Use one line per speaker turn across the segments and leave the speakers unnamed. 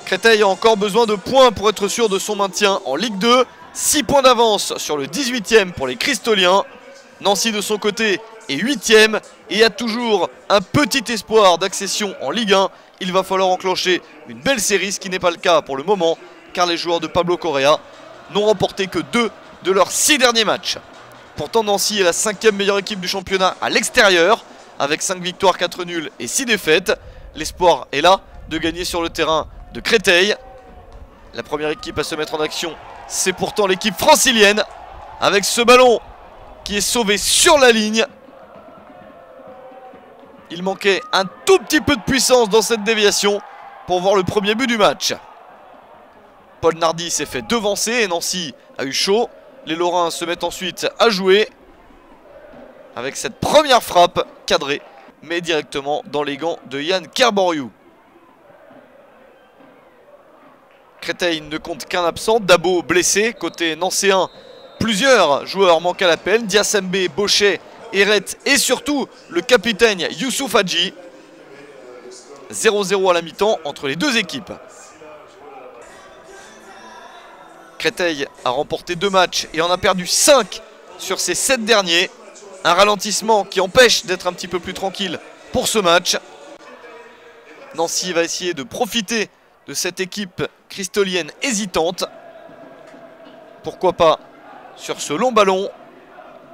Créteil a encore besoin de points pour être sûr de son maintien en Ligue 2. 6 points d'avance sur le 18e pour les Cristoliens. Nancy de son côté est 8e et a toujours un petit espoir d'accession en Ligue 1. Il va falloir enclencher une belle série, ce qui n'est pas le cas pour le moment, car les joueurs de Pablo Correa n'ont remporté que 2 de leurs 6 derniers matchs. Pourtant, Nancy est la 5e meilleure équipe du championnat à l'extérieur, avec 5 victoires, 4 nuls et 6 défaites. L'espoir est là de gagner sur le terrain de Créteil. La première équipe à se mettre en action, c'est pourtant l'équipe francilienne, avec ce ballon qui est sauvé sur la ligne. Il manquait un tout petit peu de puissance dans cette déviation pour voir le premier but du match. Paul Nardi s'est fait devancer et Nancy a eu chaud. Les Lorrains se mettent ensuite à jouer avec cette première frappe cadrée, mais directement dans les gants de Yann Kerboriou. Créteil ne compte qu'un absent, Dabo blessé. Côté nancéen, plusieurs joueurs manquent à l'appel. Diasembe, Bochet, Eret et surtout le capitaine Youssouf Hadji. 0-0 à la mi-temps entre les deux équipes. Créteil a remporté 2 matchs et en a perdu 5 sur ses 7 derniers. Un ralentissement qui empêche d'être un petit peu plus tranquille pour ce match. Nancy va essayer de profiter de cette équipe cristolienne hésitante. Pourquoi pas sur ce long ballon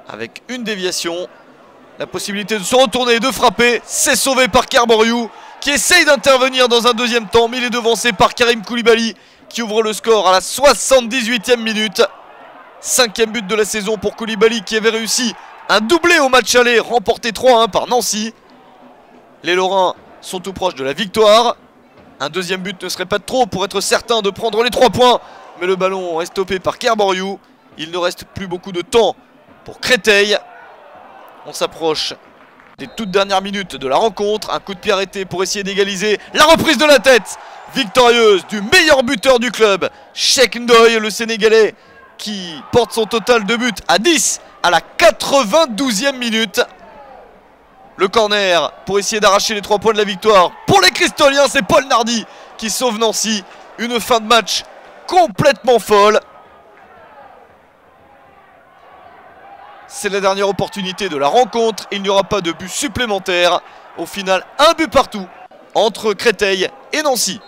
avec une déviation. La possibilité de se retourner et de frapper. C'est sauvé par Kerboriou qui essaye d'intervenir dans un deuxième temps, mais il est devancé par Karim Koulibaly qui ouvre le score à la 78e minute. 5e but de la saison pour Koulibaly qui avait réussi un doublé au match aller remporté 3-1 par Nancy. Les Lorrains sont tout proches de la victoire. Un deuxième but ne serait pas de trop pour être certain de prendre les 3 points. Mais le ballon est stoppé par Kerboriou. Il ne reste plus beaucoup de temps pour Créteil. On s'approche des toutes dernières minutes de la rencontre. Un coup de pied arrêté pour essayer d'égaliser. La reprise de la tête victorieuse du meilleur buteur du club, Cheikh Ndoye, le Sénégalais, qui porte son total de buts à 10 à la 92e minute. Le corner pour essayer d'arracher les 3 points de la victoire. Pour les Cristoliens, c'est Paul Nardi qui sauve Nancy. Une fin de match complètement folle. C'est la dernière opportunité de la rencontre. Il n'y aura pas de but supplémentaire. Au final, un but partout entre Créteil et Nancy.